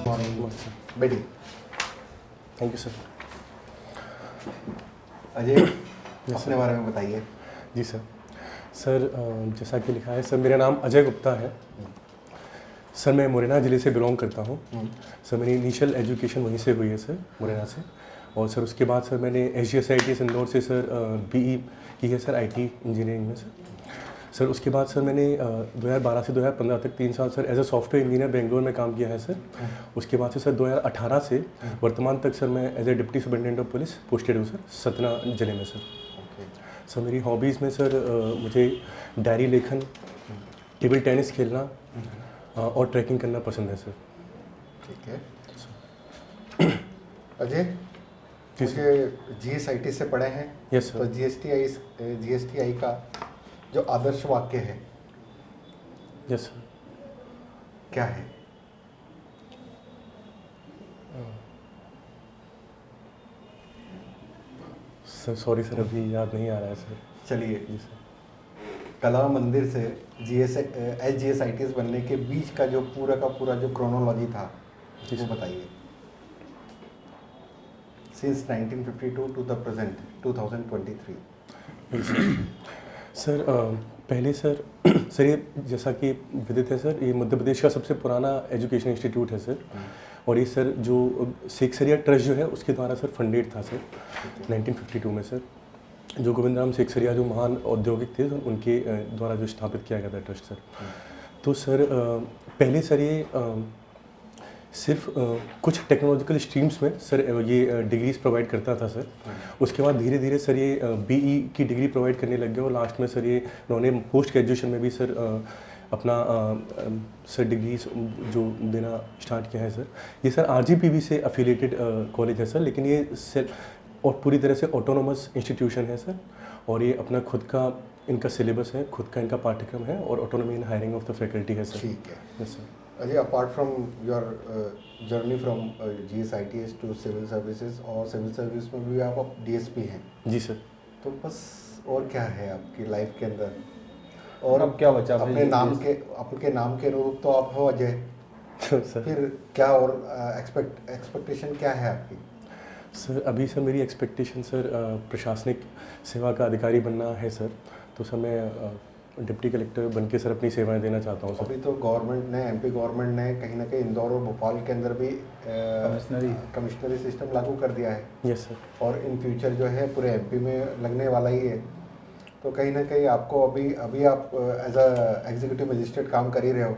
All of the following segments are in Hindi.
मॉर्निंग बेटी। Thank you sir. अजय, अपने बारे में बताइए। जी सर। सर जैसा कि लिखा है सर, मेरा नाम अजय गुप्ता है। सर मैं मुरैना ज़िले से बिलोंग करता हूँ। सर मेरी इनिशियल एजुकेशन वहीं से हुई है सर, मुरैना से। और सर उसके बाद सर मैंने SGSITS इंदौर से सर BE की है सर, IT इंजीनियरिंग में सर। उसके बाद सर मैंने 2012 से 2015 तक 3 साल sir as a software engineer Bangalore में काम किया है सर। उसके बाद से सर 2018 से वर्तमान तक सर मैं as a deputy superintendent of police posted हूँ सर, सतना जिले में सर। सर मेरी हॉबीज़ में सर मुझे डायरी लेखन, टेबल टेनिस खेलना और ट्रैकिंग करना पसंद है सर। ठीक है अजय, मुझे GSIT से पढ़े हैं। Yes sir. तो GSTI का जो आदर्श वाक्य है, यस सर, क्या है? सर सॉरी सर, अभी याद नहीं आ रहा है सर। चलिए, जी सर। कला मंदिर से SGSITS बनने के बीच का जो पूरा का पूरा जो क्रोनोलॉजी था वो बताइए। Since 1952 to the present 2023। Sir पहले सर सर ये जैसा कि विदित है सर, ये मध्य प्रदेश का सबसे पुराना एजुकेशन इंस्टीट्यूट है सर। और ये सर जो सेक्सरिया ट्रस्ट जो है उसके द्वारा सर फंडेड था सर 1952 में सर। जो गोविंद राम सेक्सरिया जो महान औद्योगिक थे सर, उनके द्वारा जो स्थापित किया गया था ट्रस्ट सर। तो सर पहले सर ये सिर्फ कुछ टेक्नोलॉजिकल स्ट्रीम्स में सर ये डिग्रीज प्रोवाइड करता था सर। उसके बाद धीरे धीरे सर ये BE की डिग्री प्रोवाइड करने लग गया और लास्ट में सर ये उन्होंने पोस्ट ग्रेजुएशन में भी सर अपना सर डिग्रीज जो देना स्टार्ट किया है सर। ये सर RGPV से अफिलिएटेड कॉलेज है सर, लेकिन ये और पूरी तरह से ऑटोनोमस इंस्टीट्यूशन है सर। और ये अपना खुद का इनका सिलेबस है, खुद का इनका पाठ्यक्रम है और autonomy in hiring of the faculty है सर। ठीक है। Yes sir. Ajay, apart from your journey from GSITS to civil services, और सिविल सर्विस में भी आप DSP हैं। जी सर। तो बस और क्या है आपकी लाइफ के अंदर? और अब क्या बचा? आपके नाम के रूप तो आप हो अजय सर फिर क्या और एक्सपेक्टेशन क्या है आपकी? सर अभी सर मेरी एक्सपेक्टेशन सर प्रशासनिक सेवा का अधिकारी बनना है सर। तो सर मैं डिप्टी कलेक्टर बन के सर अपनी सेवाएं देना चाहता हूँ सर। अभी तो गवर्नमेंट ने, MP गवर्नमेंट ने कहीं ना कहीं इंदौर और भोपाल के अंदर भी कमिश्नरी सिस्टम लागू कर दिया है। Yes sir. और इन फ्यूचर जो है पूरे MP में लगने वाला ही है। तो कहीं ना कहीं आपको अभी आप एज अ एग्जीक्यूटिव मजिस्ट्रेट काम कर ही रहे हो।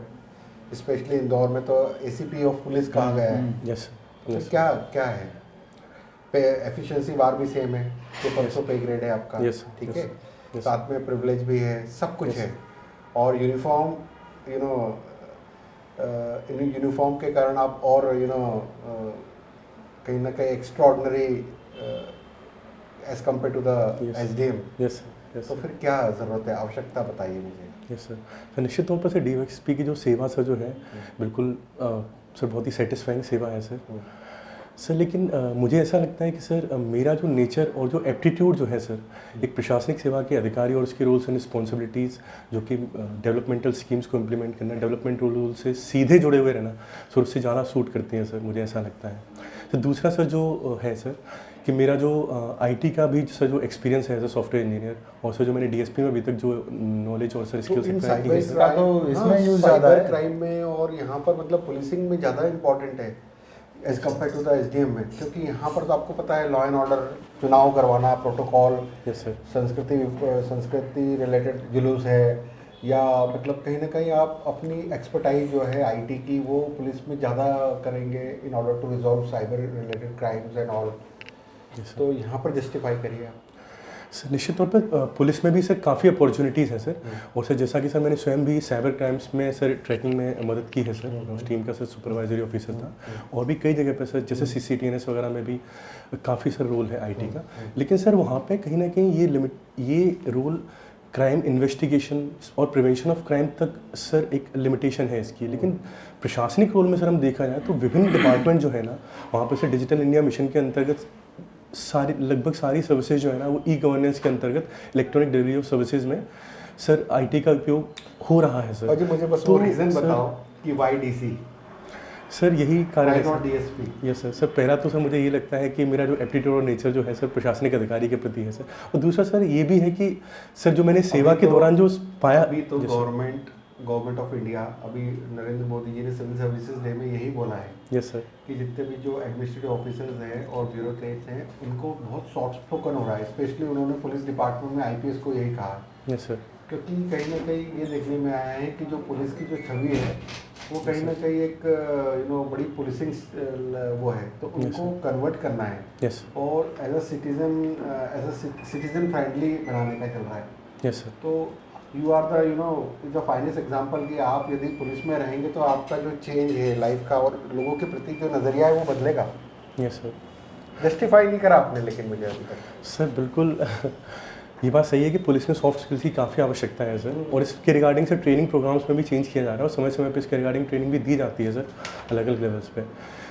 स्पेशली इंदौर में तो ACP ऑफ पुलिस कहा गया है। यस तो फिर क्या है? पे एफिशिएंसी बार भी सेम है, तो 500 पे ग्रेड है आपका। Yes, ठीक yes, है। yes, साथ में प्रिविलेज भी है, सब कुछ है। और यूनिफॉर्म यूनिफॉर्म के कारण आप और कहीं ना कहीं extraordinary as compare to the SDM। Yes. तो फिर क्या ज़रूरत है, आवश्यकता बताइए मुझे। Yes sir. निश्चित तौर पर सर DOSP की जो सेवा सर जो है बिल्कुल सर बहुत ही सेटिस्फाइंग सेवा है सर। सर लेकिन मुझे ऐसा लगता है कि सर मेरा जो नेचर और जो एप्टीट्यूड जो है सर एक प्रशासनिक सेवा के अधिकारी और उसके रोल्स एंड रिस्पॉन्सिबिलिटीज़ जो कि डेवलपमेंटल स्कीम्स को इम्प्लीमेंट करना, डेवलपमेंट रूल से सीधे जुड़े हुए रहना सर, उससे ज़्यादा सूट करते हैं सर, मुझे ऐसा लगता है। तो दूसरा सर जो है सर कि मेरा जो IT का भी सर जो एक्सपीरियंस है एज अ सॉफ्टवेयर इंजीनियर, और सर जो मैंने DSP में अभी तक जो नॉलेज और सर स्किल्स साइबर क्राइम में और यहाँ पर मतलब पुलिसिंग में ज़्यादा इम्पोर्टेंट है as compare to the SDM में, क्योंकि यहाँ पर तो आपको पता है लॉ एंड ऑर्डर, चुनाव करवाना, प्रोटोकॉल, यस सर, संस्कृति रिलेटेड जुलूस है, या मतलब कहीं ना कहीं आप अपनी एक्सपर्टाइज जो है IT की वो पुलिस में ज़्यादा करेंगे in order to resolve cyber related crimes and all. तो यहाँ पर जस्टिफाई करिए आप। सर निश्चित तौर पर पुलिस में भी सर काफ़ी अपॉर्चुनिटीज़ हैं सर। और सर जैसा कि सर मैंने स्वयं भी साइबर क्राइम्स में सर ट्रैकिंग में मदद की है सर, उस टीम का सर सुपरवाइजरी ऑफिसर था। और भी कई जगह पर सर जैसे CCTNS वगैरह में भी काफ़ी सर रोल है IT का। लेकिन सर वहाँ पे कहीं ना कहीं ये रोल क्राइम इन्वेस्टिगेशन और प्रिवेंशन ऑफ क्राइम तक सर एक लिमिटेशन है इसकी। लेकिन प्रशासनिक रोल में सर हम देखा जाए तो विभिन्न डिपार्टमेंट जो है ना, वहाँ पर सर डिजिटल इंडिया मिशन के अंतर्गत लगभग सारी सर्विसेज जो है ना वो E-गवर्नेंस के अंतर्गत इलेक्ट्रॉनिक डिलीवरी ऑफ सर्विसेज में सर IT का उपयोग हो रहा है सर। और जी मुझे बस वो रीज़न बताओ कि वाई DC। सर यही कारण है not sir. DSP? Yes sir. Sir पहला तो सर मुझे ये लगता है कि मेरा जो एप्टीट्यूड और नेचर जो है सर प्रशासनिक अधिकारी के प्रति है सर, और दूसरा सर ये भी है कि सर जो मैंने सेवा के दौरान जो पाया। अभी तो गवर्नमेंट ऑफ इंडिया, अभी नरेंद्र मोदी जी ने सिविल सर्विसेज डे में यही बोला है। Yes sir. कि जितने भी जो एडमिनिस्ट्रेटिव ऑफिसर्स हैं और ब्यूरोक्रेट्स हैं उनको बहुत सॉफ्ट स्पोकन हो रहा है। स्पेशली उन्होंने पुलिस डिपार्टमेंट में आईपीएस को यही कहा। Yes sir. क्योंकि कहीं ना कहीं ये देखने में आया है कि जो पुलिस की जो छवि है वो कहीं ना कहीं एक बड़ी पुलिसिंग वो है, तो उनको कन्वर्ट करना है। यस। और एज अ सिटीजन फ्रेंडली बनाने का चल रहा है। Yes sir. तो you are the finest example कि आप यदि पुलिस में रहेंगे तो आपका जो चेंज है लाइफ का और लोगों के प्रति जो नज़रिया है वो बदलेगा। Yes sir. जस्टिफाई नहीं करा आपने लेकिन मुझे अभी तक। सर बिल्कुल ये बात सही है कि पुलिस में सॉफ्ट स्किल्स की काफ़ी आवश्यकता है सर, और इसके रिगार्डिंग से ट्रेनिंग प्रोग्राम्स में भी चेंज किया जा रहा है और समय समय पे इसके रिगार्डिंग ट्रेनिंग भी दी जाती है सर, अलग अलग लेवल्स पे।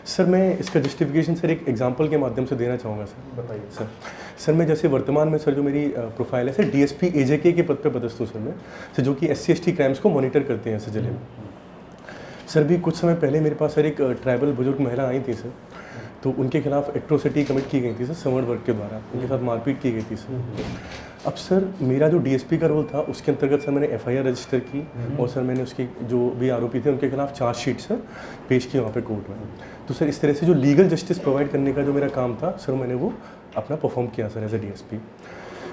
सर मैं इसका जस्टिफिकेशन सर एक एग्जांपल के माध्यम से देना चाहूँगा सर। बताइए सर। सर मैं जैसे वर्तमान में सर जो मेरी प्रोफाइल है सर डीएसपी एजेके के पद पर पदस्थ हूँ सर मैं, सर जो कि SC/ST क्राइम्स को मॉनिटर करते हैं सर जिले में। सर भी कुछ समय पहले मेरे पास सर एक ट्राइबल बुजुर्ग महिला आई थी सर, तो उनके खिलाफ एट्रोसिटी कमिट की गई थी सर सवर्ण वर्ग के द्वारा, उनके साथ मारपीट की गई थी सर। अब सर मेरा जो डीएसपी का रोल था उसके अंतर्गत सर मैंने FIR रजिस्टर की और सर मैंने उसके जो भी आरोपी थे उनके खिलाफ चार्जशीट सर पेश की वहाँ पे कोर्ट में। तो सर इस तरह से जो लीगल जस्टिस प्रोवाइड करने का जो मेरा काम था सर मैंने वो अपना परफॉर्म किया सर एज ए DSP।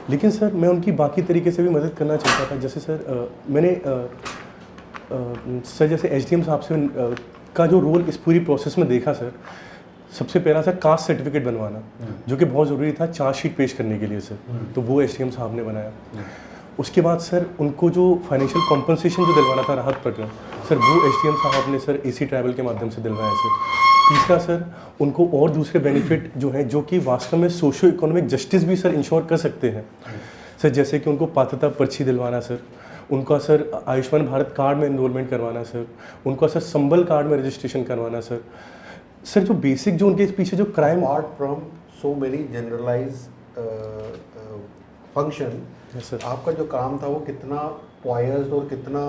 लेकिन सर मैं उनकी बाकी तरीके से भी मदद करना चाहता था। जैसे सर मैंने सर जैसे SDM साहब से का जो रोल इस पूरी प्रोसेस में देखा सर, सबसे पहला सर कास्ट सर्टिफिकेट बनवाना जो कि बहुत ज़रूरी था चार्जशीट पेश करने के लिए सर, तो वो SDM साहब ने बनाया। उसके बाद सर उनको जो फाइनेंशियल कॉम्पनसेशन जो दिलवाना था राहत प्रकरण सर, वो SDM साहब ने सर AC ट्राइबल के माध्यम से दिलवाया सर। तीसरा सर उनको और दूसरे बेनिफिट जो हैं जो कि वास्तव में सोशो इकोनॉमिक जस्टिस भी सर इंश्योर कर सकते हैं सर, जैसे कि उनको पात्रता पर्ची दिलवाना सर, उनका सर आयुष्मान भारत कार्ड में एनरोलमेंट करवाना सर, उनका सर संबल कार्ड में रजिस्ट्रेशन करवाना सर। सर जो बेसिक जो उनके पीछे जो crime apart from so many generalise function, sir आपका जो काम था वो कितना पॉयस्ड और कितना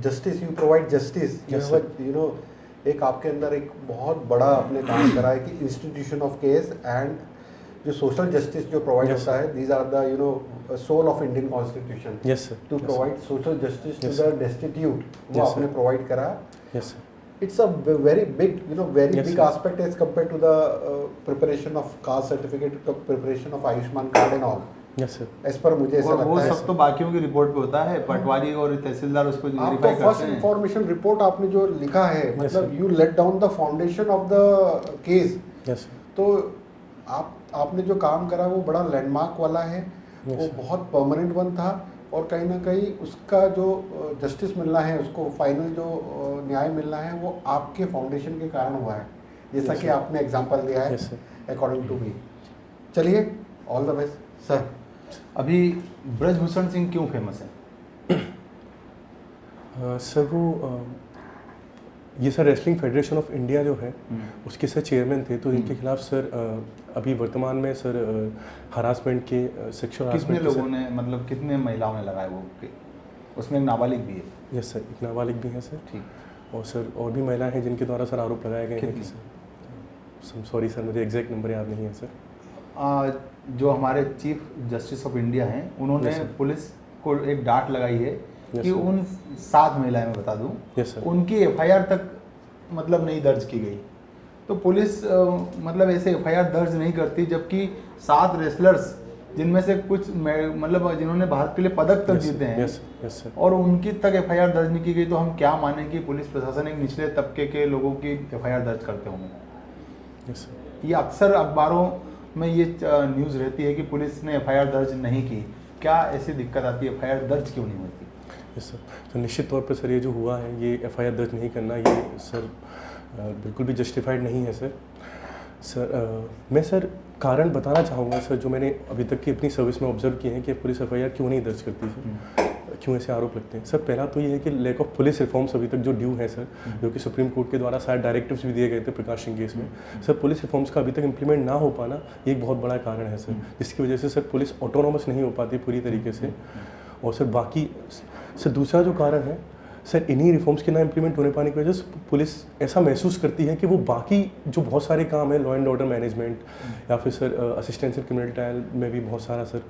जस्टिस यू प्रोवाइड जस्टिस, एक आपके अंदर एक बहुत बड़ा आपने काम करा है कि इंस्टीट्यूशन ऑफ केस एंड जो सोशल जस्टिस जो प्रोवाइड होता है, these are the soul of Indian constitution. Yes sir. To provide social justice to the destitute, वो Yes, आपने प्रोवाइड करा। Yes sir. It's a very big, very Yes, big sir. aspect as compared to the preparation of caste certificate, preparation of Ayushman card and all. Yes sir. As per मुझे ऐसा और वो लगता है। सब तो बाकियों की रिपोर्ट पे होता है, पटवारी और तहसीलदार उसको आपको वेरीफाई फर्स्ट करते हैं। इंफॉर्मेशन रिपोर्ट आपने जो लिखा है, मतलब sir. You let down the foundation of the case. Yes sir. तो आपने जो काम करा वो बड़ा लैंडमार्क वाला है, Yes, वो sir. बहुत परमानेंट वन था और कहीं ना कहीं उसका जो जस्टिस मिलना है, उसको फाइनल जो न्याय मिलना है वो आपके फाउंडेशन के कारण हुआ है, जैसा Yes, कि sir. आपने एग्जांपल दिया है Yes, sir. According to me. चलिए, ऑल द बेस्ट सर। अभी ब्रजभूषण सिंह क्यों फेमस है? सर वो ये sir wrestling federation of India जो है उसके सर चेयरमैन थे, तो इनके खिलाफ सर अभी वर्तमान में सर हरासमेंट के सेक्सुअल कितने हरासमेंट लोगों ने, मतलब कितने महिलाओं ने लगाया वो? उसमें एक नाबालिग भी है। यस सर, एक नाबालिग भी है सर, ठीक। और सर और भी महिलाएं हैं जिनके द्वारा सर आरोप लगाए गए हैं कि कितनी? सर सॉरी सर मुझे एग्जैक्ट नंबर याद नहीं है सर। जो हमारे चीफ जस्टिस ऑफ इंडिया हैं उन्होंने Yes, sir. पुलिस को एक डांट लगाई है Yes, कि sir. उन 7 महिलाएं, मैं बता दूं, Yes, sir. उनकी FIR तक मतलब नहीं दर्ज की गई। तो पुलिस मतलब ऐसे FIR दर्ज नहीं करती, जबकि 7 रेसलर्स जिनमें से कुछ मतलब जिन्होंने भारत के लिए पदक तक जीते हैं, यस यस सर। और उनकी तक FIR दर्ज नहीं की गई, तो हम क्या माने कि पुलिस प्रशासन एक निचले तबके के लोगों की FIR दर्ज करते होंगे। Yes sir. ये अक्सर अखबारों में ये न्यूज़ रहती है कि पुलिस ने FIR दर्ज नहीं की। क्या ऐसी दिक्कत आती है, FIR दर्ज क्यों नहीं होती? यस सर, तो निश्चित तौर पर सर ये जो हुआ है, ये FIR दर्ज नहीं करना, ये सर बिल्कुल भी जस्टिफाइड नहीं है सर। सर मैं सर कारण बताना चाहूँगा सर, जो मैंने अभी तक की अपनी सर्विस में ऑब्जर्व किए हैं कि पुलिस FIR क्यों नहीं दर्ज करती सर, क्यों ऐसे आरोप लगते हैं। सर पहला तो ये है कि लैक ऑफ पुलिस रिफॉर्म्स अभी तक जो ड्यू है सर, जो कि सुप्रीम कोर्ट के द्वारा शायद डायरेक्टिव्स भी दिए गए थे प्रकाश सिंह केस में, सर पुलिस रिफॉर्म्स का अभी तक इम्प्लीमेंट ना हो पाना ये एक बहुत बड़ा कारण है सर, जिसकी वजह से सर पुलिस ऑटोनोमस नहीं हो पाती पूरी तरीके से। और सर बाकी सर दूसरा जो कारण है सर इन्हीं रिफॉर्म्स के ना इम्प्लीमेंट होने पाने की वजह से पुलिस ऐसा महसूस करती है कि वो बाकी जो बहुत सारे काम है, लॉ एंड ऑर्डर मैनेजमेंट या फिर सर असिस्टेंस क्रिमिनल ट्रायल में भी बहुत सारा सर,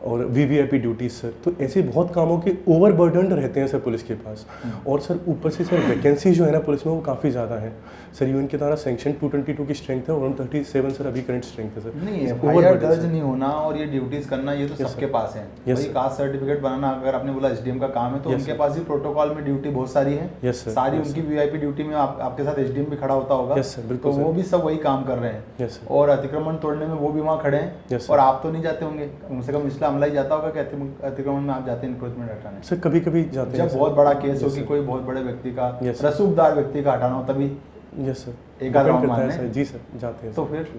और वीवीआईपी ड्यूटीज सर, तो ऐसे बहुत कामों के ओवरबर्डन्ड रहते हैं सर पुलिस के पास। और सर ऊपर से सर वैकेंसी जो है ना पुलिस में वो काफ़ी ज़्यादा है सर। यूएन के द्वारा सैंक्शन 222 की स्ट्रेंथ है और 137 सर अभी करंट स्ट्रेंथ है सर। नहीं, एफआईआर दर्ज नहीं होना और ये ड्यूटीज करना ये तो सबके पास है। वही कास्ट सर्टिफिकेट बनाना, अगर आपने बोला एसडीएम का काम है तो उनके पास भी प्रोटोकॉल में ड्यूटी बहुत सारी है। सारी उनकी वीआईपी ड्यूटी में आपके साथ एसडीएम भी खड़ा होता होगा, तो वो भी सब वही काम कर रहे हैं। और अतिक्रमण तोड़ने में वो भी वहाँ खड़े हैं और आप तो नहीं जाते होंगे, कम से कम इसलिए अमला ही जाता होगा कि अतिक्रमण में आप जाते हैं इंक्रोचमेंट हटाने सर। कभी कभी जाते हैं जब बहुत बड़ा केस हो कि कोई बहुत बड़े व्यक्ति का, रसूखदार व्यक्ति का हटाना हो तभी। यस सर, एक आध राउंड मारने सर। जी सर, जाते हैं तो फिर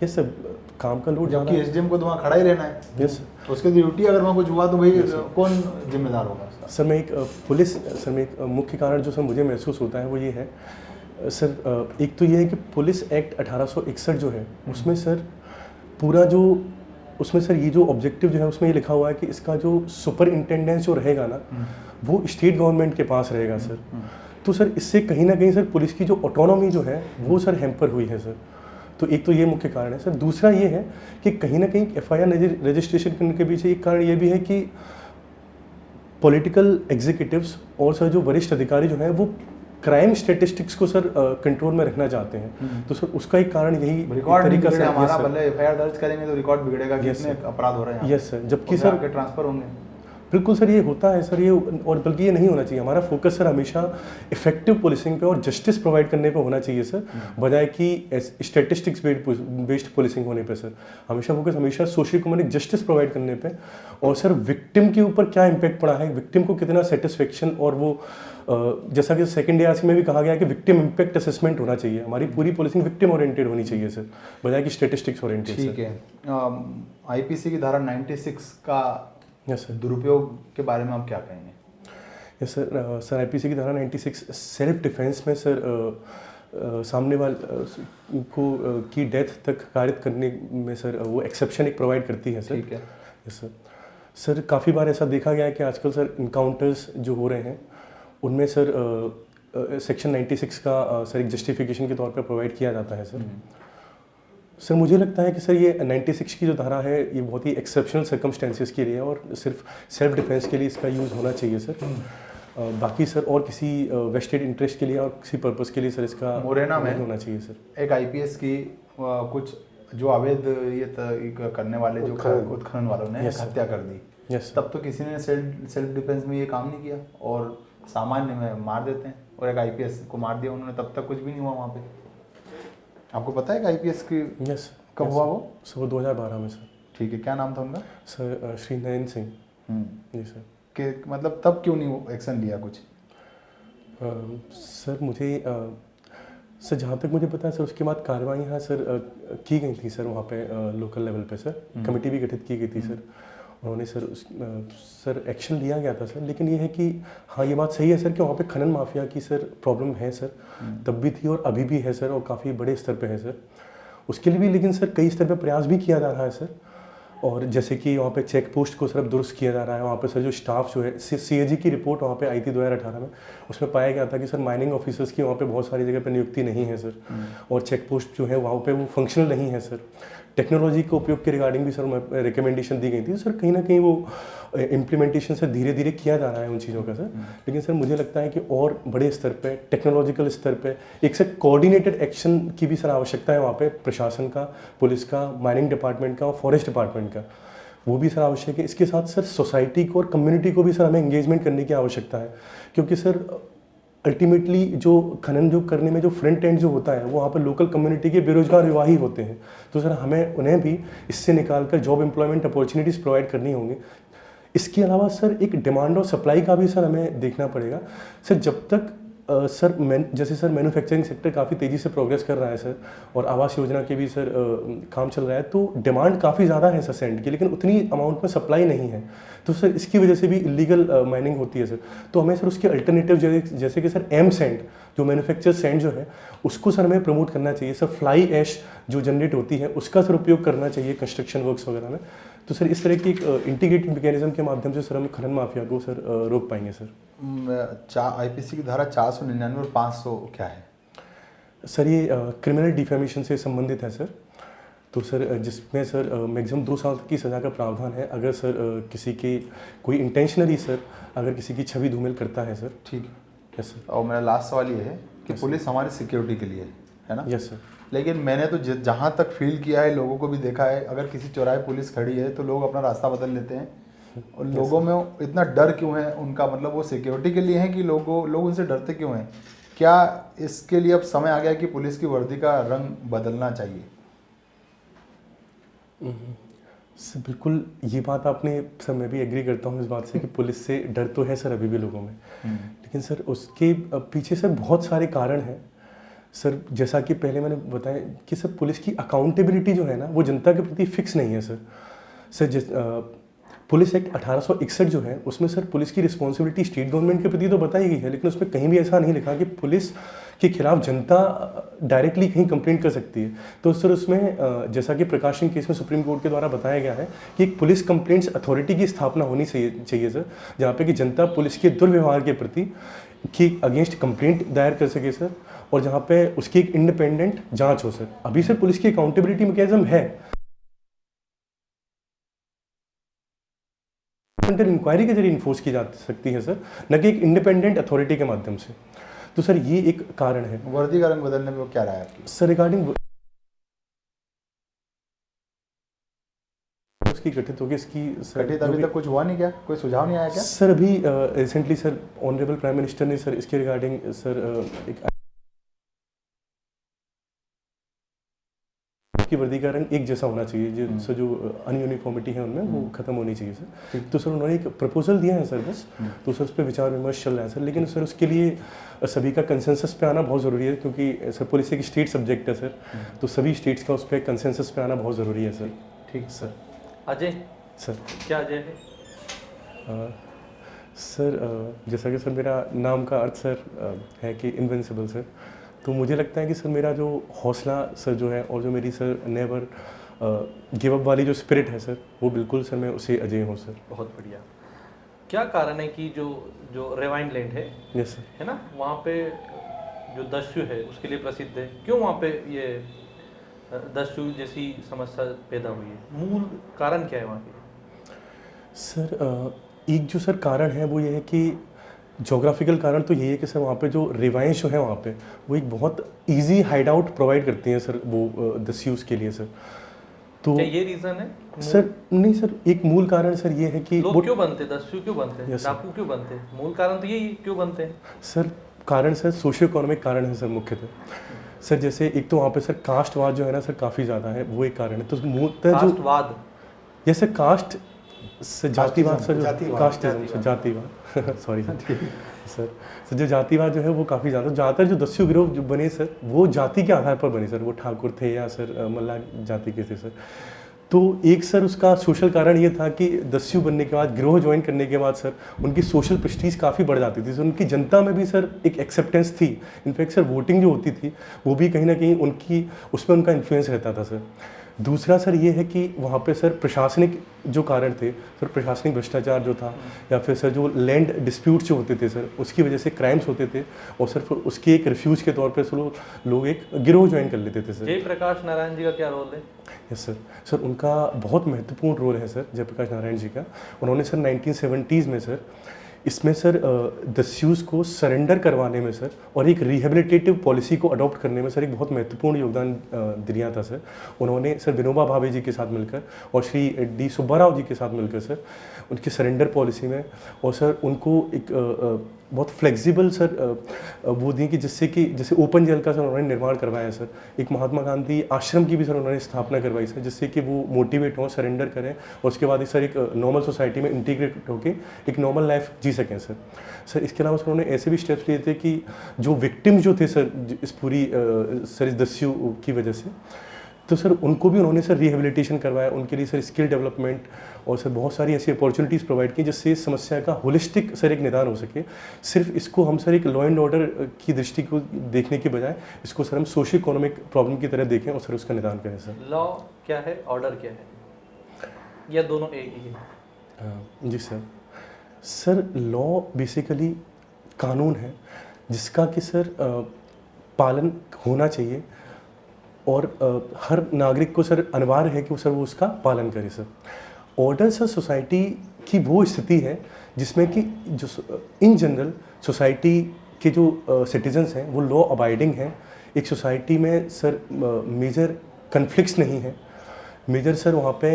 यस सर, काम का लोड जबकि एसडीएम को तो वहाँ खड़ा ही रहना है। यस तो उसकी ड्यूटी अगर वहाँ कुछ हुआ तो भाई कौन जिम्मेदार होगा उसका? सर मैं एक पुलिस सर में एक मुख्य कारण जो सर मुझे महसूस होता है वो ये है सर, एक तो ये है कि पुलिस एक्ट 1861 जो है उसमें सर पूरा जो उसमें सर ये जो ऑब्जेक्टिव जो है उसमें ये लिखा हुआ है कि इसका जो सुपर इंटेंडेंस जो रहेगा ना वो स्टेट गवर्नमेंट के पास रहेगा सर। तो सर इससे कहीं ना कहीं सर पुलिस की जो ऑटोनॉमी जो है वो सर हैम्पर हुई है सर। तो एक तो ये मुख्य कारण है सर। दूसरा ये है कि कहीं ना कहीं एफआईआर रजिस्ट्रेशन करने के पीछे एक कारण ये भी है कि पॉलिटिकल एग्जीक्यूटिव्स और सर जो वरिष्ठ अधिकारी जो हैं वो क्राइम स्टेटिस्टिक्स को सर कंट्रोल में रखना चाहते हैं। तो सर उसका एक कारण यही तरीका से हमारा भले एफआईआर दर्ज करेंगे तो रिकॉर्ड बिगड़ेगा कि कितने अपराध हो रहे हैं। यस सर, जबकि सर के ट्रांसफर होंगे। बिल्कुल सर, ये होता है सर, ये और बल्कि ये नहीं होना चाहिए। हमारा फोकस सर हमेशा इफेक्टिव पुलिसिंग पे और जस्टिस प्रोवाइड करने पे होना चाहिए सर, बजाय कि स्टैटिस्टिक्स बेस्ड पुलिसिंग होने पे सर। हमेशा फोकस हमेशा सोशल इकोनॉमिक जस्टिस प्रोवाइड करने पे, और सर विक्टिम के ऊपर क्या इम्पैक्ट पड़ा है, विक्टिम को कितना सेटिस्फेक्शन, और वो जैसा कि सेकंड ARC में भी कहा गया है कि विक्टिम इम्पैक्ट असेसमेंट होना चाहिए। हमारी पूरी पुलिसिंग विक्टिम ओरिएंटेड होनी चाहिए सर, बजाय कि स्टैटिस्टिक्स ओरिएंटेड। ठीक है, आईपीसी की धारा 96 का यस सर दुरुपयोग के बारे में आप क्या कहेंगे? यस सर, सर आईपीसी की धारा 96 सेल्फ डिफेंस में सर सामने वाले को की डेथ तक कारित करने में सर वो एक्सेप्शन एक प्रोवाइड करती है सर। ठीक है। Yes sir. सर काफ़ी बार ऐसा देखा गया है कि आजकल सर इनकाउंटर्स जो हो रहे हैं उनमें सर सेक्शन 96 का सर एक जस्टिफिकेशन के तौर पर प्रोवाइड किया जाता है सर। सर मुझे लगता है कि सर ये 96 की जो धारा है ये बहुत ही एक्सेप्शनल सर्कमस्टेंसेस के लिए और सिर्फ सेल्फ डिफेंस के लिए इसका यूज़ होना चाहिए सर। बाकी सर और किसी वेस्टेड इंटरेस्ट के लिए और किसी पर्पस के लिए सर इसका मुरैना में होना चाहिए सर। एक आईपीएस की कुछ जो अवैध ये करने वाले जो उत्खनन वालों ने हत्या कर दी। यस। तब तो किसी ने सेल्फ डिफेंस में ये काम नहीं किया और सामान्य में मार देते हैं, और एक आईपीएस को मार दिया उन्होंने, तब तक कुछ भी नहीं हुआ वहाँ पे। आपको पता है कि आईपीएस की यस कब हुआ वो? सर वो 2012 में सर। ठीक है, क्या नाम था उनका? सर श्री नरेंद्र सिंह। जी सर। कि मतलब तब क्यों नहीं वो एक्शन लिया कुछ? सर मुझे सर जहाँ तक मुझे पता है सर उसके बाद कार्रवाइयाँ सर की गई थी सर वहाँ पे लोकल लेवल पे सर। कमेटी भी गठित की गई थी सर, उन्होंने सर एक्शन लिया गया था सर। लेकिन ये है कि हाँ ये बात सही है सर कि वहाँ पे खनन माफिया की सर प्रॉब्लम है सर, तब भी थी और अभी भी है सर, और काफ़ी बड़े स्तर पे है सर। उसके लिए भी लेकिन सर कई स्तर पे प्रयास भी किया जा रहा है सर। और जैसे कि वहाँ पे चेक पोस्ट को सर अब दुरुस्त किया जा रहा है। वहाँ पे सर जो स्टाफ जो है CAG की रिपोर्ट वहाँ पे आई थी 2018 में, उसमें पाया गया था कि सर माइनिंग ऑफिसर्स की वहाँ पे बहुत सारी जगह पे नियुक्ति नहीं है सर, और चेक पोस्ट जो है वहाँ पे वो फंक्शनल नहीं है सर। टेक्नोलॉजी के उपयोग के रिगार्डिंग भी सर रिकमेंडेशन दी गई थी सर। कहीं ना कहीं वो इम्प्लीमेंटेशन सर धीरे धीरे किया जा रहा है उन चीज़ों का सर। लेकिन सर मुझे लगता है कि और बड़े स्तर पे टेक्नोलॉजिकल स्तर पे एक सर कोऑर्डिनेटेड एक्शन की भी सर आवश्यकता है वहाँ पे, प्रशासन का, पुलिस का, माइनिंग डिपार्टमेंट का और फॉरेस्ट डिपार्टमेंट का, वो भी सर आवश्यक है। इसके साथ सर सोसाइटी को और कम्युनिटी को भी सर हमें एंगेजमेंट करने की आवश्यकता है, क्योंकि सर अल्टीमेटली जो खनन जो करने में जो फ्रंट एंड जो होता है वो वहाँ पर लोकल कम्युनिटी के बेरोजगार युवा ही होते हैं। तो सर हमें उन्हें भी इससे निकाल कर जॉब एम्प्लॉयमेंट अपॉर्चुनिटीज़ प्रोवाइड करनी होंगी। इसके अलावा सर एक डिमांड और सप्लाई का भी सर हमें देखना पड़ेगा सर। जब तक जैसे सर मैन्युफैक्चरिंग सेक्टर काफ़ी तेज़ी से प्रोग्रेस कर रहा है सर, और आवास योजना के भी सर काम चल रहा है, तो डिमांड काफ़ी ज़्यादा है सर सैंड की, लेकिन उतनी अमाउंट में सप्लाई नहीं है। तो सर इसकी वजह से भी इलीगल माइनिंग होती है सर। तो हमें सर उसके अल्टरनेटिव जैसे कि सर एम सैंड जो मैन्युफैक्चर सैंड जो है उसको सर हमें प्रमोट करना चाहिए सर। फ्लाई ऐश जो जनरेट होती है उसका सर उपयोग करना चाहिए कंस्ट्रक्शन वर्क्स वगैरह में, तो सर इस तरह की एक इंटीग्रेटेड मैकेनिज्म के माध्यम से सर हम खनन माफिया को सर रोक पाएंगे सर। आईपीसी की धारा 499 और 500 क्या है? सर ये क्रिमिनल डिफेमेशन से संबंधित है सर। तो सर जिसमें सर मैक्सिमम 2 साल तक की सज़ा का प्रावधान है अगर सर किसी की कोई इंटेंशनली सर अगर किसी की छवि धूमिल करता है सर। ठीक। Yes sir. और मेरा लास्ट सवाल ये है कि पुलिस हमारी सिक्योरिटी के लिए है ना? Yes sir. लेकिन मैंने तो जहाँ तक फील किया है, लोगों को भी देखा है, अगर किसी चौराहे पुलिस खड़ी है तो लोग अपना रास्ता बदल लेते हैं। और लोगों में इतना डर क्यों है उनका? मतलब वो सिक्योरिटी के लिए है कि लोग उनसे डरते क्यों हैं? क्या इसके लिए अब समय आ गया कि पुलिस की वर्दी का रंग बदलना चाहिए? सर बिल्कुल ये बात आपने सर मैं भी एग्री करता हूँ इस बात से कि पुलिस से डर तो है सर अभी भी लोगों में। लेकिन सर उसके पीछे सर बहुत सारे कारण हैं सर। जैसा कि पहले मैंने बताया कि सर पुलिस की अकाउंटेबिलिटी जो है ना वो जनता के प्रति फिक्स नहीं है सर। सर पुलिस एक्ट 1861 जो है उसमें सर पुलिस की रिस्पॉन्सिबिलिटी स्टेट गवर्नमेंट के प्रति तो बताई गई है, लेकिन उसमें कहीं भी ऐसा नहीं लिखा कि पुलिस के खिलाफ जनता डायरेक्टली कहीं कंप्लेंट कर सकती है। तो सर उसमें जैसा कि प्रकाश सिंह केस में सुप्रीम कोर्ट के द्वारा बताया गया है कि एक पुलिस कंप्लेंट्स अथॉरिटी की स्थापना होनी चाहिए सर, जहाँ पे कि जनता पुलिस के दुर्व्यवहार के प्रति की अगेंस्ट कंप्लेंट दायर कर सके सर, और जहाँ पे उसकी एक इंडिपेंडेंट जांच हो सर। अभी सर पुलिस की अकाउंटेबिलिटी मैकेनिज्म है, अंडर इंक्वायरी के जरिए इन्फोर्स की जा सकती है सर, न कि एक इंडिपेंडेंट अथॉरिटी के माध्यम से। तो सर ये एक कारण है। वर्दी का रंग बदलने में क्या राय है आपकी? सर रिगार्डिंग उसकी गठित होगी इसकी गठित अभी तक कुछ हुआ नहीं क्या? कोई सुझाव नहीं आया क्या? सर अभी recently sir honourable prime minister ने सर इसके रिगार्डिंग सर एक की वर्दी का रंग एक जैसा होना चाहिए, सर जो अनयूनिफॉर्मिटी है उनमें वो खत्म होनी चाहिए सर। तो सर उन्होंने एक प्रपोजल दिया है सर बस, तो सर उस पर विचार विमर्श चल रहा है सर। लेकिन सर उसके लिए सभी का कंसेंसस पे आना बहुत ज़रूरी है, क्योंकि सर पुलिस एक स्टेट सब्जेक्ट है सर, तो सभी स्टेट्स का उस पर कंसेंसस पे आना बहुत ज़रूरी है सर। ठीक है सर। अजय सर क्या अजय है? सर जैसा कि सर मेरा नाम का अर्थ सर है कि इनविंसिबल सर, तो मुझे लगता है कि सर मेरा जो हौसला सर जो है और जो मेरी सर नेवर गिव अप वाली जो स्पिरिट है सर, वो बिल्कुल सर मैं उसे अजय हूँ सर। बहुत बढ़िया। क्या कारण है कि जो रेवाइन लैंड है, यस सर, है ना, वहाँ पे जो दस्यु है उसके लिए प्रसिद्ध है, क्यों वहाँ पे ये दस्यु जैसी समस्या पैदा हुई है? मूल कारण क्या है वहाँ के? सर एक जो सर कारण है वो ये है कि जोग्राफिकल कारण तो यही है कि सर वहाँ पे जो रिवाइंस जो है वहाँ पे वो एक बहुत इजी हाइड आउट प्रोवाइड करती हैं सर वो दस्यूज के लिए सर। तो क्या ये रीज़न है? सर नहीं सर, एक मूल कारण सर ये है कि लोग क्यों बनते, दस्यु क्यों बनते हैं, Yes, sir. डाकू क्यों बनते हैं? मूल कारण तो यही, क्यों बनते हैं? सर कारण सर सोशियो इकोनॉमिक कारण है सर मुख्यतः सर। जैसे एक तो वहाँ पे सर कास्टवाद जो है ना सर काफ़ी ज़्यादा है, वो एक कारण है। तो मूलतः जो कास्टवाद, जैसे कास्ट से जातिवाद सर, कास्टिज्म से जातिवाद सॉरी सर सर जो जातिवाद जो है वो काफ़ी ज़्यादा, ज़्यादातर जो दस्यु गिरोह जो बने सर वो जाति के आधार पर बने सर, वो ठाकुर थे या सर मल्ला जाति के थे सर। तो एक सर उसका सोशल कारण ये था कि दस्यु बनने के बाद, गिरोह ज्वाइन करने के बाद सर उनकी सोशल प्रेस्टीज काफ़ी बढ़ जाती थी सर, उनकी जनता में भी सर एक एक्सेप्टेंस थी। इनफैक्ट सर वोटिंग जो होती थी वो भी कहीं ना कहीं उनकी उसमें उनका इन्फ्लुएंस रहता था सर। दूसरा सर ये है कि वहाँ पे सर प्रशासनिक जो कारण थे सर, प्रशासनिक भ्रष्टाचार जो था या फिर सर जो लैंड डिस्प्यूट्स जो होते थे सर उसकी वजह से क्राइम्स होते थे, और सर फिर उसके एक रिफ्यूज के तौर पे सर लोग एक गिरोह ज्वाइन कर लेते थे सर। जयप्रकाश नारायण जी का क्या रोल है? यस सर, सर उनका बहुत महत्वपूर्ण रोल है सर जयप्रकाश नारायण जी का। उन्होंने सर 1970s में सर इसमें सर दस्यूज को सरेंडर करवाने में सर और एक रिहेबिलिटेटिव पॉलिसी को अडॉप्ट करने में सर एक बहुत महत्वपूर्ण योगदान दिया था सर। उन्होंने सर विनोबा भावे जी के साथ मिलकर और श्री डी सुब्बाराव जी के साथ मिलकर सर उनकी सरेंडर पॉलिसी में, और सर उनको एक बहुत फ्लेक्सिबल सर वो दी कि जिससे कि जैसे ओपन जेल का सर उन्होंने निर्माण करवाया सर, एक महात्मा गांधी आश्रम की भी सर उन्होंने स्थापना करवाई सर, जिससे कि वो मोटिवेट हों, सरेंडर करें और उसके बाद सर एक नॉर्मल सोसाइटी में इंटीग्रेट होकर एक नॉर्मल लाइफ जी सकें सर। सर इसके अलावा सर उन्होंने ऐसे भी स्टेप्स लिए थे कि जो विक्टिम जो थे सर इस पूरी सर इस दस्यु की वजह से, तो सर उनको भी उन्होंने सर रिहेबिलिटेशन करवाया, उनके लिए सर स्किल डेवलपमेंट और सर बहुत सारी ऐसी अपॉर्चुनिटीज़ प्रोवाइड की जिससे इस समस्या का होलिस्टिक सर एक निदान हो सके। सिर्फ इसको हम सर एक लॉ एंड ऑर्डर की दृष्टि को देखने के बजाय इसको सर हम सोशियो इकोनॉमिक प्रॉब्लम की तरह देखें और सर उसका निदान करें सर। लॉ क्या है, ऑर्डर क्या है? या दोनों एक ही है? जी सर। सर लॉ बेसिकली कानून है जिसका कि सर पालन होना चाहिए और हर नागरिक को सर अनिवार्य है कि वो उसका पालन करे सर। ऑर्डर सर सोसाइटी की वो स्थिति है जिसमें कि जो इन जनरल सोसाइटी के जो सिटीजन्स हैं वो लॉ अबाइडिंग हैं। एक सोसाइटी में सर मेजर कन्फ्लिक्ट्स नहीं है, मेजर सर वहाँ पे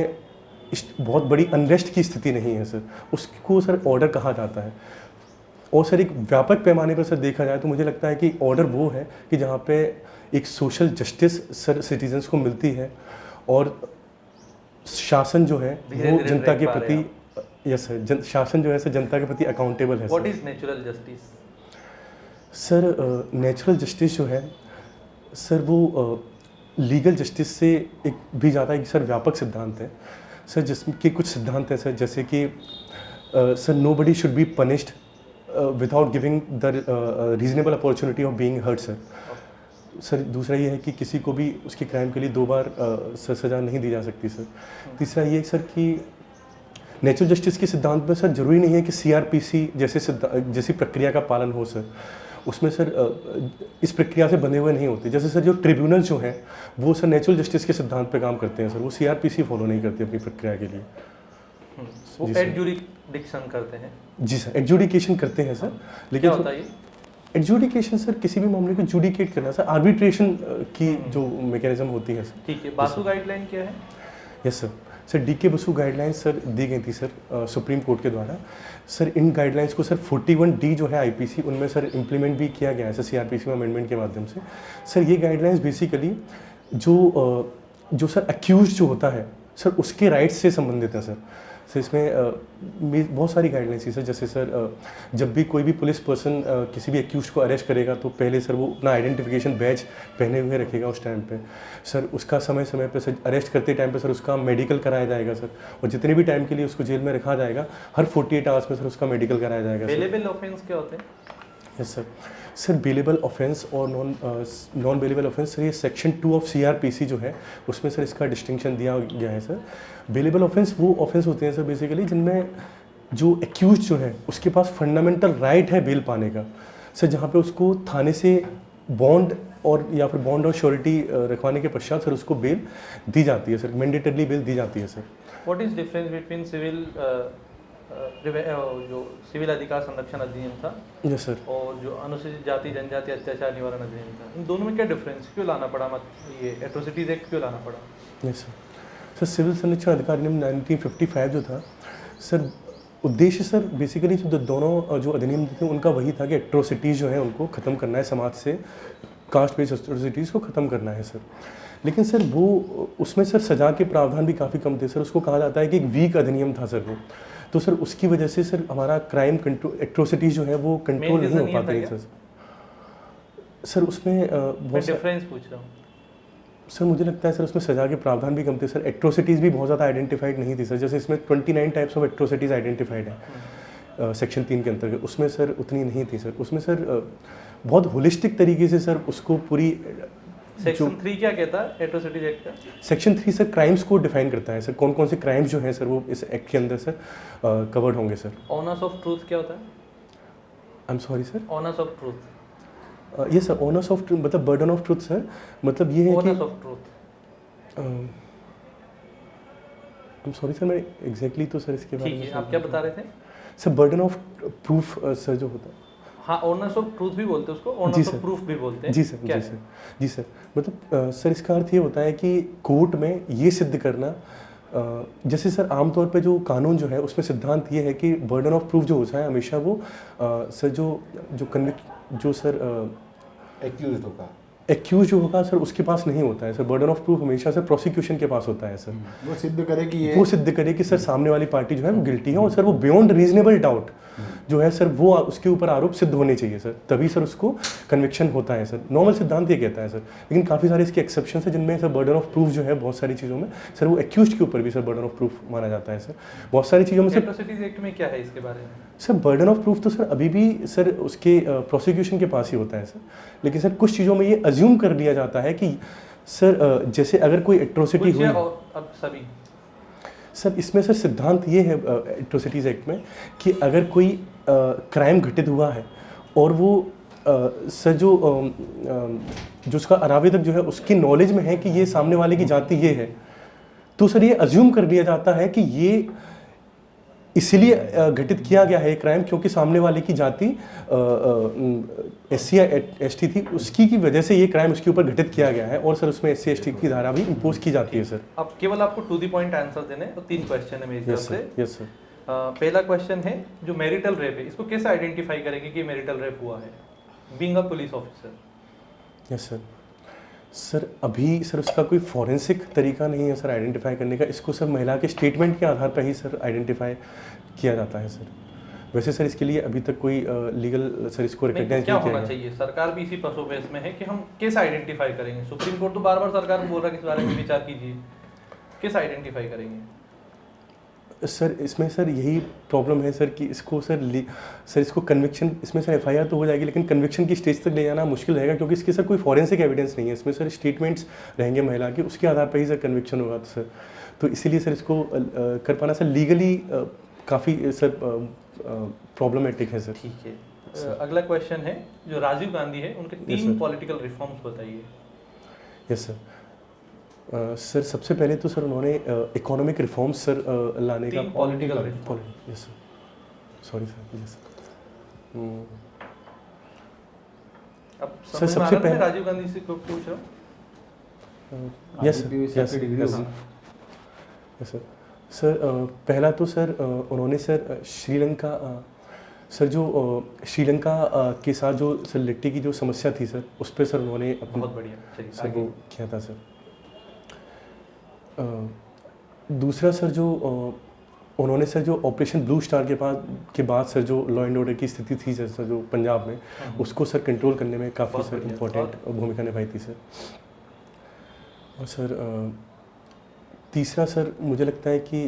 बहुत बड़ी अनरेस्ट की स्थिति नहीं है सर, उसको सर ऑर्डर कहा जाता है। और सर एक व्यापक पैमाने पर सर देखा जाए तो मुझे लगता है कि ऑर्डर वो है कि जहाँ पे एक सोशल जस्टिस सर सिटीजन्स को मिलती है और शासन जो है वो जनता के प्रति, यस सर, शासन जो है सर जनता के प्रति अकाउंटेबल है। What is natural justice? Sir natural justice जो है सर वो लीगल जस्टिस से एक भी ज़्यादा एक सर व्यापक सिद्धांत है सर, जिसके कुछ सिद्धांत हैं सर, जैसे कि sir nobody should be punished without giving the reasonable opportunity of being heard sir. Sir दूसरा ये है कि किसी को भी उसके क्राइम के लिए 2 बार सर सज़ा नहीं दी जा सकती सर। तीसरा ये सर कि नेचुरल जस्टिस के सिद्धांत में सर जरूरी नहीं है कि CRPC जैसी प्रक्रिया का पालन हो सर, उसमें सर इस प्रक्रिया से बने हुए नहीं होते। जैसे सर जो ट्रिब्यूनल जो हैं वो सर नेचुरल जस्टिस के सिद्धांत पे काम करते हैं सर, वो CRPC फॉलो नहीं करते अपनी प्रक्रिया के लिए। वो एडजुडिकेशन करते हैं? जी सर, एडजुडिकेशन करते हैं सर। लेकिन क्या होता है ये? एडजुडिकेशन सर किसी भी मामले को जुडिकेट करना सर, आर्बिट्रेशन की जो मैकेनिज्म होती है सर। ठीक है, बासु गाइडलाइन क्या है? Yes sir. Sir DK Basu guidelines sir दी गई थी सर सुप्रीम कोर्ट के द्वारा। सर इन गाइडलाइंस को सर 41D जो है IPC उनमें सर इम्प्लीमेंट भी किया गया है सर CRPC में अमेंडमेंट के माध्यम से। सर ये गाइडलाइंस बेसिकली जो सर अक्यूज जो होता है सर उसके राइट्स से संबंधित है सर। सर इसमें बहुत सारी गाइडलाइंस थी सर, जैसे सर जब भी कोई भी पुलिस पर्सन किसी भी अक्यूज को अरेस्ट करेगा तो पहले सर वो अपना आइडेंटिफिकेशन बैज पहने हुए रखेगा उस टाइम पे सर। उसका समय समय पे सर अरेस्ट करते टाइम पे सर उसका मेडिकल कराया जाएगा सर, और जितने भी टाइम के लिए उसको जेल में रखा जाएगा हर 48 आवर्स में सर उसका मेडिकल कराया जाएगा। बेलेबल ऑफेंस क्या होते हैं? Yes sir. Sir bailable offence और नॉन बेलेबल ऑफेंस सर ये सेक्शन 2 ऑफ CRPC जो है उसमें सर इसका डिस्टिंक्शन दिया गया है सर। बेलेबल ऑफेंस वो ऑफेंस होते हैं सर बेसिकली जिनमें जो एक्यूज जो है उसके पास फंडामेंटल राइट है बेल पाने का सर, जहाँ पे उसको थाने से बॉन्ड और या फिर बॉन्ड और श्योरिटी रखवाने के पश्चात सर उसको बेल दी जाती है सर, मैंडेटरली बेल दी जाती है sir. What is difference between जो सिविल अधिकार संरक्षण अधिनियम था यस सर और जो अनुसूचित जाति जनजाति अत्याचार निवारण अधिनियम था, इन दोनों में क्या डिफरेंस? क्यों लाना पड़ा, ये एट्रोसिटीज एक्ट क्यों लाना पड़ा? Yes sir. सर सिविल संरक्षण अधिकार अधिनियम 1955 जो था सर, उद्देश्य सर बेसिकली जो दोनों जो अधिनियम थे उनका वही था कि एट्रोसिटीज़ जो है उनको ख़त्म करना है, समाज से कास्ट बेस्ड एट्रोसिटीज़ को ख़त्म करना है सर। लेकिन सर वो उसमें सर सज़ा के प्रावधान भी काफ़ी कम थे सर, उसको कहा जाता है कि एक वीक अधिनियम था सर वो, तो सर उसकी वजह से सर हमारा क्राइम कंट्रोल एट्रोसिटीज़ जो है वो कंट्रोल नहीं हो पाते हैं सर। सर उसमें बहुत डिफरेंस पूछ रहा हूँ सर, मुझे लगता है सर उसमें सज़ा के प्रावधान भी कम थे सर, एट्रोसिटीज़ भी बहुत ज़्यादा आइडेंटिफाइड नहीं थी सर। जैसे इसमें 29 टाइप्स ऑफ एट्रोसिटीज़ आइडेंटिफाइड है सेक्शन 3 के अंतर्गत, उसमें सर उतनी नहीं थी सर। उसमें सर बहुत होलिस्टिक तरीके से सर उसको पूरी सेक्शन 3 क्या कहता है एट्रोसिटीज एक्ट का? सेक्शन 3 सर क्राइम्स को डिफाइन करता है सर, कौन कौन से क्राइम्स जो हैं सर वो इस एक्ट के अंदर सर कवर्ड होंगे सर। ऑनर्स ऑफ ट्रूथ क्या होता है? I am sorry sir. Honours of truth ये सर ऑनर्स ऑफ ट्रूथ मतलब बर्डन ऑफ ट्रूथ सर, मतलब ये है कि honours of truth I am sorry sir, मैं एग्जैक्टली तो सर इसके बारे ठीक में है, आप क्या बता रहे थे? Sir burden of proof sir जो होता है, हाँ ऑनर्स ऑफ ट्रूथ भी बोलते हैं उसको, जी ऑनर्स सर। ऑफ प्रूफ भी बोलते हैं। जी सर, क्या जी सर, जी सर। मतलब सर इसका अर्थ ये होता है कि कोर्ट में ये सिद्ध करना, जैसे सर आमतौर पे जो कानून जो है उसमें सिद्धांत ये है कि बर्डन ऑफ प्रूफ जो होता है हमेशा वो सर जो सर एक्यूज होगा, एक्यूज जो होगा सर उसके पास नहीं होता है सर। बर्डन ऑफ प्रूफ हमेशा सर प्रोसिक्यूशन के पास होता है सर। वो सिद्ध करे कि ये वो सिद्ध करे कि सर सामने वाली पार्टी जो है वो गिल्टी है, और सर वो बियॉन्ड रीजनेबल डाउट जो है सर वो उसके ऊपर आरोप सिद्ध होने चाहिए सर, तभी सर उसको कन्विक्शन होता है सर। नॉर्मल सिद्धांत ये कहता है सर, लेकिन काफ़ी सारे इसके एक्सेप्शंस है जिनमें सर बर्डन ऑफ प्रूफ जो है बहुत सारी चीज़ों में सर वो एक्यूज के ऊपर भी सर बर्डन ऑफ प्रूफ माना जाता है सर। बहुत सारी चीज़ों में सर एट्रोसिटीज एक्ट में क्या है इसके बारे में? सर बर्डन ऑफ प्रूफ तो सर अभी भी सर उसके प्रोसिक्यूशन के पास ही होता है सर, लेकिन सर कुछ चीज़ों में ये अज्यूम कर लिया जाता है कि सर जैसे अगर कोई एट्रोसिटी हुई, और अब सभी सर इसमें सर सिद्धांत ये है एट्रोसिटीज़ एक्ट में कि अगर कोई क्राइम घटित हुआ है और वो सर जो उसका आरोपित जो है उसकी नॉलेज में है कि ये सामने वाले की जाति ये है, तो सर ये अज्यूम कर लिया जाता है कि ये इसलिए घटित किया गया है क्राइम क्योंकि सामने वाले की जाति SC या ST थी, उसकी की वजह से ये क्राइम उसके ऊपर घटित किया गया है और सर उसमें SC ST की धारा भी इम्पोज की जाती है सर। अब केवल आपको टू द पॉइंट आंसर देने, तो 3 क्वेश्चन है मेरी तरफ से। Yes sir. पहला क्वेश्चन है जो मैरिटल रेप है, इसको कैसे आइडेंटिफाई करेंगे कि मैरिटल रेप हुआ है, being a police officer? Yes sir. Sir अभी सर उसका कोई फॉरेंसिक तरीका नहीं है सर आइडेंटिफाई करने का, इसको सर महिला के स्टेटमेंट के आधार पर ही सर आइडेंटिफाई किया जाता है सर। वैसे सर इसके लिए अभी तक कोई लीगल सर इसको रिकॉग्नाइज क्या नहीं किया होना गया। चाहिए? सरकार भी इसी पसोपेश में है कि हम कैसे आइडेंटिफाई करेंगे। सुप्रीम कोर्ट तो बार बार सरकार को बोल रहा है कि इस बारे में विचार कीजिए, कैसे आइडेंटिफाई करेंगे? सर इसमें सर यही प्रॉब्लम है सर कि इसको सर इसको कन्विक्शन, इसमें सर FIR तो हो जाएगी लेकिन कन्विक्शन की स्टेज तक ले जाना मुश्किल रहेगा क्योंकि इसके सर कोई फॉरेंसिक एविडेंस नहीं है। इसमें सर स्टेटमेंट्स रहेंगे महिला के, उसके आधार पर ही सर कन्विक्शन होगा। तो सर तो इसीलिए सर इसको कर पाना सर लीगली काफ़ी सर प्रॉब्लमेटिक है सर। ठीक है। अगला क्वेश्चन है जो राजीव गांधी है उनके 3 पॉलिटिकल रिफॉर्म्स बताइए। Yes sir. सर सबसे पहले तो सर उन्होंने इकोनॉमिक रिफॉर्म्स सर लाने का political yes sir, sorry sir. Yes अब सर, समझ में आ सबसे रहा है, मैं पहले- राजीव गांधी से क्यों पूछ रहा हूँ? Yes sir, yes sir. Sir पहला तो सर उन्होंने सर श्रीलंका सर जो श्रीलंका के साथ जो सर लिट्टी की जो समस्या थी सर उस पर सर उन्होंने बहुत बढ़िया, चलिए सर आगे। वो किया था सर। दूसरा सर जो उन्होंने सर जो ऑपरेशन ब्लू स्टार के बाद सर जो लॉ एंड ऑर्डर की स्थिति थी सर जो पंजाब में, उसको सर कंट्रोल करने में काफ़ी बहुत सर बढ़िया। इम्पोर्टेंट भूमिका निभाई थी सर। और सर तीसरा सर मुझे लगता है कि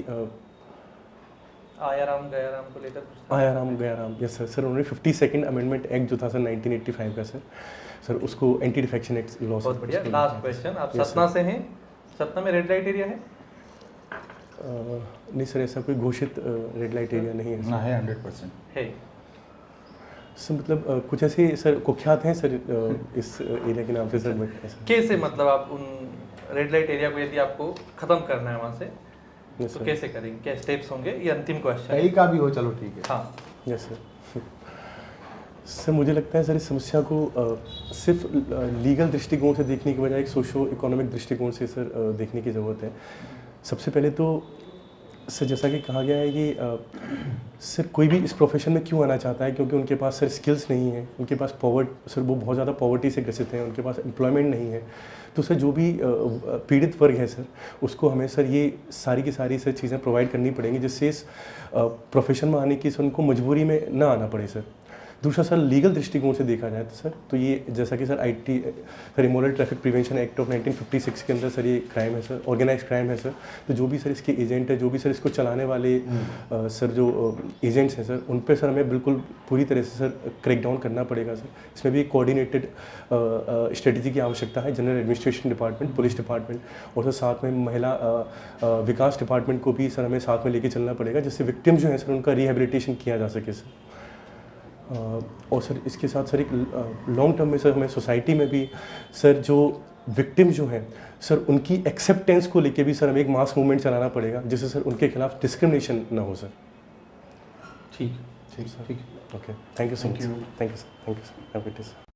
आया राम गया राम को लेकर कुछ था? आया राम गया राम, यस सर। सर उन्होंने 52nd अमेंडमेंट एक्ट जो था सर 1985 का सर उसको एंटी डिफेक्शन एक्ट लॉ। बहुत बढ़िया। लास्ट क्वेश्चन, आप Yes, सतना से हैं, सतना में रेड लाइट एरिया है? नहीं सर ऐसा कोई घोषित रेड लाइट एरिया नहीं है ना सर। है 100%। है। सर मतलब कुछ ऐसे सर कुख्यात हैं सर इस एरिया के नाम से सर, बट ऐसा कैसे मतलब आप उन रेड लाइट एरिया को यदि आपको खत्म करना है वहाँ से यस तो सर। कैसे करेंगे, क्या स्टेप्स होंगे? ये अंतिम क्वेश्चन कहीं का भी हो, चलो ठीक है। हाँ। Yes sir. सर मुझे लगता है सर इस समस्या को सिर्फ लीगल दृष्टिकोण से देखने के बजाय एक सोशो इकोनॉमिक दृष्टिकोण से सर देखने की ज़रूरत है। सबसे पहले तो सर जैसा कि कहा गया है कि सर कोई भी इस प्रोफेशन में क्यों आना चाहता है, क्योंकि उनके पास सर स्किल्स नहीं है, उनके पास सर वो बहुत ज़्यादा पॉवर्टी से ग्रसित हैं, उनके पास एम्प्लॉयमेंट नहीं है। तो सर जो भी पीड़ित वर्ग है सर उसको हमें सर ये सारी की सारी सर चीज़ें प्रोवाइड करनी पड़ेंगी जिससे इस प्रोफेशन में आने की सर उनको मजबूरी में ना आना पड़े सर। दूसरा सर लीगल दृष्टिकोण से देखा जाए तो सर तो ये जैसा कि sir sir immoral traffic prevention act of 1956 के अंदर सर ये क्राइम है सर, ऑर्गेनाइज क्राइम है सर। तो जो भी सर इसके एजेंट है, जो भी सर इसको चलाने वाले सर जो एजेंट्स हैं सर, उन पर सर हमें बिल्कुल पूरी तरह से सर क्रैकडाउन करना पड़ेगा सर। इसमें भी एक कोऑर्डिनेटेड स्ट्रेटजी की आवश्यकता है। General administration department, police department और सर साथ में महिला विकास डिपार्टमेंट को भी सर हमें साथ में लेके चलना पड़ेगा जिससे विक्टिम जो है सर उनका रिहेबिलिटेशन किया जा सके सर। और सर इसके साथ सर एक लॉन्ग टर्म में सर हमें सोसाइटी में भी सर जो विक्टिम जो हैं सर उनकी एक्सेप्टेंस को लेके भी सर हमें एक मास मूवमेंट चलाना पड़ेगा जिससे सर उनके खिलाफ डिस्क्रिमिनेशन ना हो सर। ठीक ठीक okay, thank you so much. Thank you sir, thank you sir.